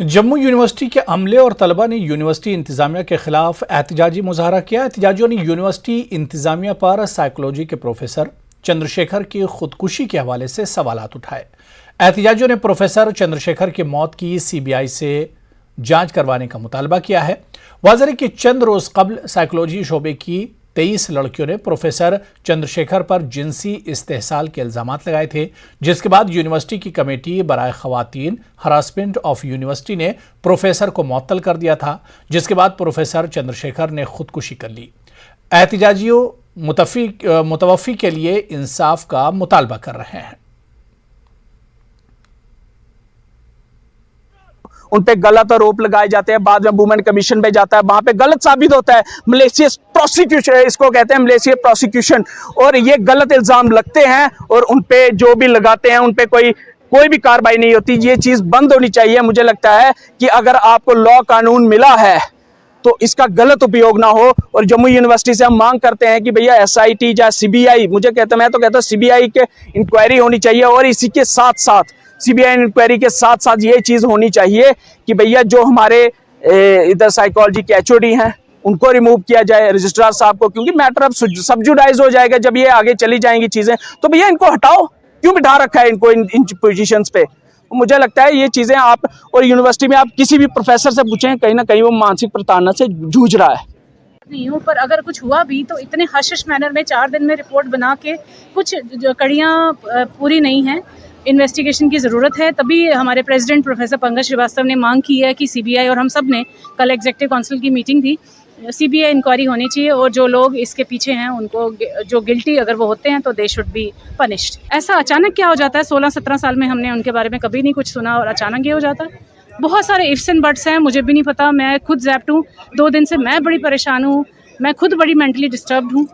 Jammu university के अमले और तलबा ने यूनिवर्सिटी इंतजामिया के खिलाफ एहतजाजी मुजाहरा किया। एहतजाजियों ने यूनिवर्सिटी इंतजामिया पर साइकोलॉजी के प्रोफेसर चंद्रशेखर की खुदकुशी के हवाले से सवालात उठाए। एहतजाजियों ने प्रोफेसर चंद्रशेखर की मौत की सीबीआई से जांच करवाने का मुतालबा किया है। वाज़ेह है कि चंद रोज कबल साइकोलॉजी शोबे की 23 लड़कियों ने प्रोफेसर चंद्रशेखर पर जिनसी इस्तेहसाल के इल्जामात लगाए थे, जिसके बाद यूनिवर्सिटी की कमेटी बराए खवातीन हरासमेंट ऑफ यूनिवर्सिटी ने प्रोफेसर को मुअत्तल कर दिया था, जिसके बाद प्रोफेसर चंद्रशेखर ने खुदकुशी कर ली। एहतजाजियों मुतवफ़ी के लिए इंसाफ का मुतालबा कर रहे हैं। उन पे गलत आरोप लगाए जाते हैं, बाद में वुमेन कमीशन पे जाता है, वहां पे गलत साबित होता है। मलेशियस प्रोसिक्यूशन, इसको कहते हैं मलेशियस प्रोसिक्यूशन, और ये गलत इल्जाम लगते हैं और उन पे जो भी लगाते हैं उन पे कोई भी कार्रवाई नहीं होती। ये चीज बंद होनी चाहिए। मुझे लगता है कि अगर आपको लॉ कानून मिला है तो इसका गलत उपयोग ना हो। और जम्मू यूनिवर्सिटी से हम मांग करते हैं कि भैया SIT या CBI, मैं तो कहता हूँ CBI के इंक्वायरी होनी चाहिए, और इसी के साथ साथ CBI इंक्वायरी के साथ साथ ये चीज होनी चाहिए कि भैया जो हमारे इधर साइकोलॉजी के HOD हैं उनको रिमूव किया जाए, रजिस्ट्रार साहब को, क्योंकि मैटर अब सब्जुडाइज हो जाएगा जब ये आगे चली जाएंगी चीजें। तो भैया इनको हटाओ, क्यों बिठा रखा है इनको इन पोजीशंस पे। मुझे लगता है ये चीजें आप और यूनिवर्सिटी में आप किसी भी प्रोफेसर से पूछें, कहीं ना कहीं वो मानसिक प्रताड़ना से जूझ रहा है। नहीं हूँ, पर अगर कुछ हुआ भी तो इतने हश मैनर में 4 दिन में रिपोर्ट बना के कुछ कड़ियाँ पूरी नहीं हैं। इन्वेस्टिगेशन की ज़रूरत है। तभी हमारे प्रेसिडेंट प्रोफेसर पंकज श्रीवास्तव ने मांग की है कि CBI, और हम सब ने कल एग्जीक्यूटिव काउंसिल की मीटिंग थी, CBI इंक्वायरी होनी चाहिए, और जो लोग इसके पीछे हैं उनको, जो गिल्टी अगर वो होते हैं तो दे शुड बी पनिश्ड। ऐसा अचानक क्या हो जाता है? 16-17 साल में हमने उनके बारे में कभी नहीं कुछ सुना और अचानक ये हो जाता है। बहुत सारे इफ्स एंड बट्स हैं, मुझे भी नहीं पता। मैं खुद ज़ैप्ट हूँ, 2 दिन से मैं बड़ी परेशान हूँ, मैं खुद बड़ी मेंटली डिस्टर्ब्ड हूँ।